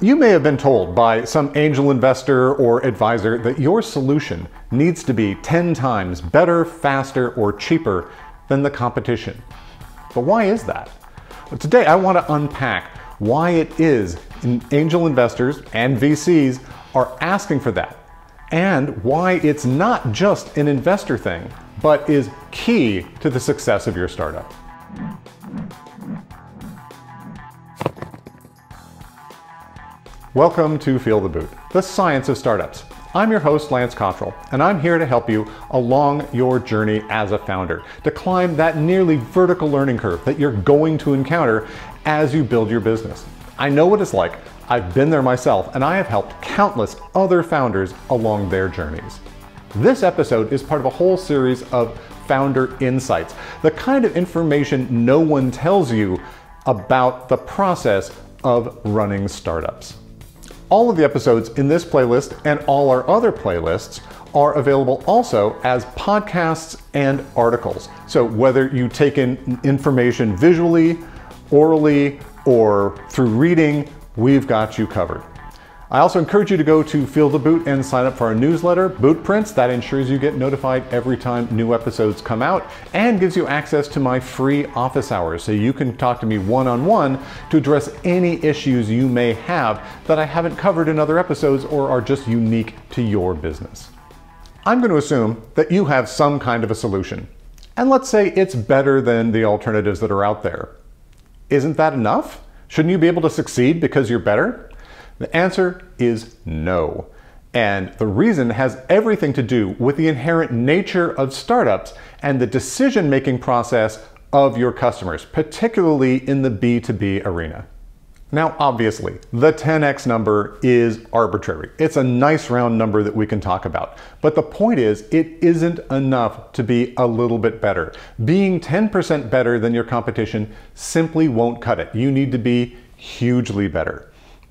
You may have been told by some angel investor or advisor that your solution needs to be 10 times better, faster, or cheaper than the competition. But why is that? Well, today I want to unpack why it is angel investors and VCs are asking for that, and why it's not just an investor thing, but is key to the success of your startup. Welcome to Feel the Boot, the science of startups. I'm your host, Lance Cottrell, and I'm here to help you along your journey as a founder, to climb that nearly vertical learning curve that you're going to encounter as you build your business. I know what it's like. I've been there myself, and I have helped countless other founders along their journeys. This episode is part of a whole series of founder insights, the kind of information no one tells you about the process of running startups. All of the episodes in this playlist and all our other playlists are available also as podcasts and articles. So whether you take in information visually, orally, or through reading, we've got you covered. I also encourage you to go to Feel the Boot and sign up for our newsletter, Boot Prints. That ensures you get notified every time new episodes come out and gives you access to my free office hours so you can talk to me one-on-one to address any issues you may have that I haven't covered in other episodes or are just unique to your business. I'm going to assume that you have some kind of a solution, and let's say it's better than the alternatives that are out there. Isn't that enough? Shouldn't you be able to succeed because you're better? The answer is no. And the reason has everything to do with the inherent nature of startups and the decision-making process of your customers, particularly in the B2B arena. Now, obviously, the 10x number is arbitrary. It's a nice round number that we can talk about. But the point is, it isn't enough to be a little bit better. Being 10% better than your competition simply won't cut it. You need to be hugely better.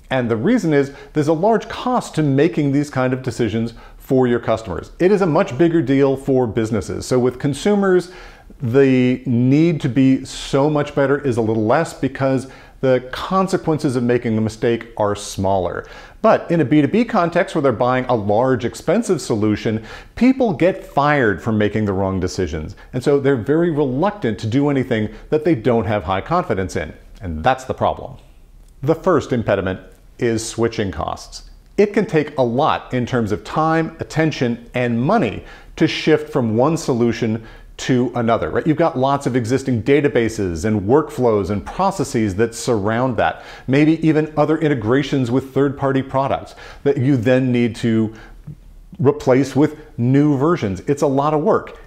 And the reason is there's a large cost to making these kind of decisions for your customers. It is a much bigger deal for businesses. So with consumers, the need to be so much better is a little less because the consequences of making a mistake are smaller. But in a B2B context where they're buying a large, expensive solution, people get fired from making the wrong decisions. And so they're very reluctant to do anything that they don't have high confidence in. And that's the problem. The first impediment is switching costs. It can take a lot in terms of time, attention, and money to shift from one solution to another, right? You've got lots of existing databases and workflows and processes that surround that. Maybe even other integrations with third-party products that you then need to replace with new versions. It's a lot of work.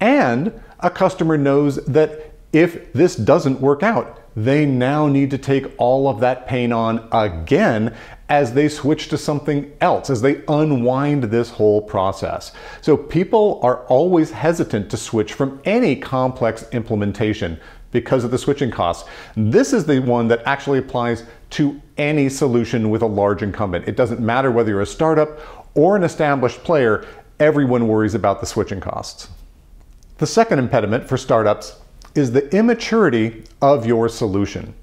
And a customer knows that if this doesn't work out, they now need to take all of that pain on again as they switch to something else, as they unwind this whole process. So people are always hesitant to switch from any complex implementation because of the switching costs. This is the one that actually applies to any solution with a large incumbent. It doesn't matter whether you're a startup or an established player, everyone worries about the switching costs. The second impediment for startups is the immaturity of your solution.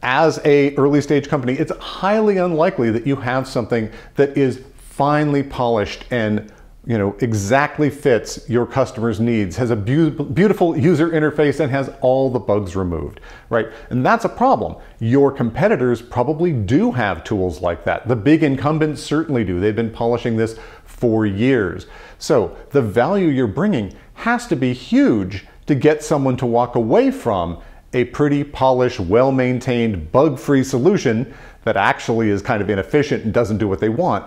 As an early stage company, it's highly unlikely that you have something that is finely polished and exactly fits your customer's needs, has a beautiful user interface, and has all the bugs removed, right? And that's a problem. Your competitors probably do have tools like that. The big incumbents certainly do. They've been polishing this for years. So the value you're bringing has to be huge to get someone to walk away from a pretty polished, well-maintained, bug-free solution that actually is kind of inefficient and doesn't do what they want,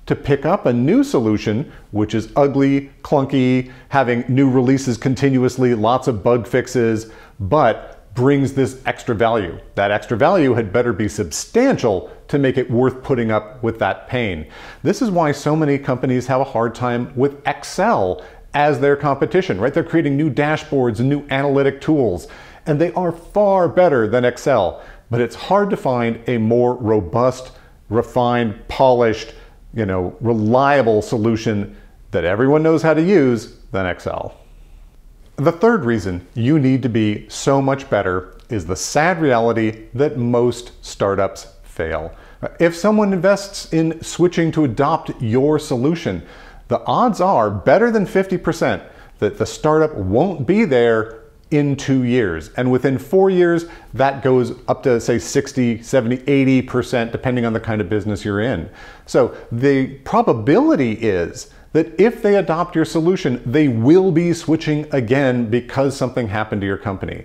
to pick up a new solution, which is ugly, clunky, having new releases continuously, lots of bug fixes, but brings this extra value. That extra value had better be substantial to make it worth putting up with that pain. This is why so many companies have a hard time with Excel as their competition, right? They're creating new dashboards and new analytic tools, and they are far better than Excel, but it's hard to find a more robust, refined, polished, reliable solution that everyone knows how to use than Excel. The third reason you need to be so much better is the sad reality that most startups fail. If someone invests in switching to adopt your solution, the odds are better than 50% that the startup won't be there in 2 years. And within 4 years, that goes up to say 60, 70, 80%, depending on the kind of business you're in. So the probability is that if they adopt your solution, they will be switching again because something happened to your company.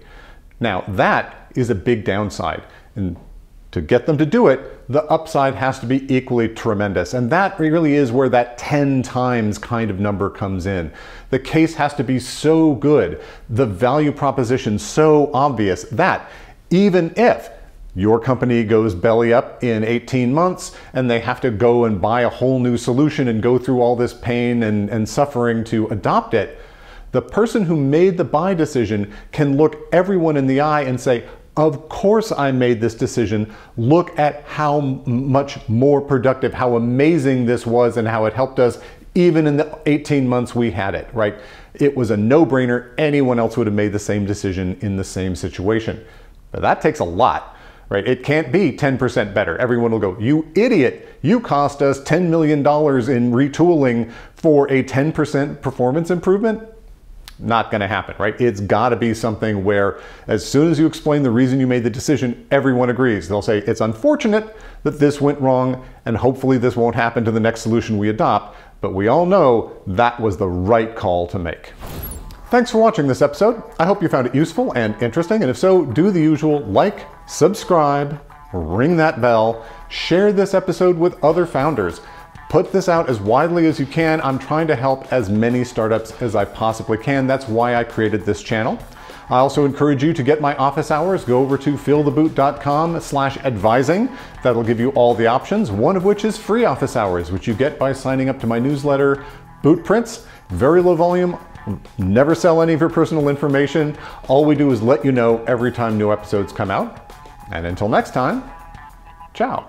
Now, that is a big downside. And to get them to do it, the upside has to be equally tremendous. And that really is where that 10 times kind of number comes in. The case has to be so good, the value proposition so obvious that even if your company goes belly up in 18 months and they have to go and buy a whole new solution and go through all this pain and suffering to adopt it, the person who made the buy decision can look everyone in the eye and say, of course I made this decision. Look at how much more productive, how amazing this was, and how it helped us even in the 18 months we had it, right? It was a no-brainer. Anyone else would have made the same decision in the same situation. But that takes a lot, right? It can't be 10% better. Everyone will go, you idiot, you cost us $10 million in retooling for a 10% performance improvement. Not going to happen, right? It's got to be something where as soon as you explain the reason you made the decision, everyone agrees. They'll say, it's unfortunate that this went wrong, and hopefully this won't happen to the next solution we adopt, but we all know that was the right call to make. Thanks for watching this episode. I hope you found it useful and interesting, and if so, do the usual: like, subscribe, ring that bell, share this episode with other founders. Put this out as widely as you can. I'm trying to help as many startups as I possibly can. That's why I created this channel. I also encourage you to get my office hours. Go over to filltheboot.com/advising. That'll give you all the options, one of which is free office hours, which you get by signing up to my newsletter, Boot Prints. Very low volume, never sell any of your personal information. All we do is let you know every time new episodes come out. And until next time, ciao.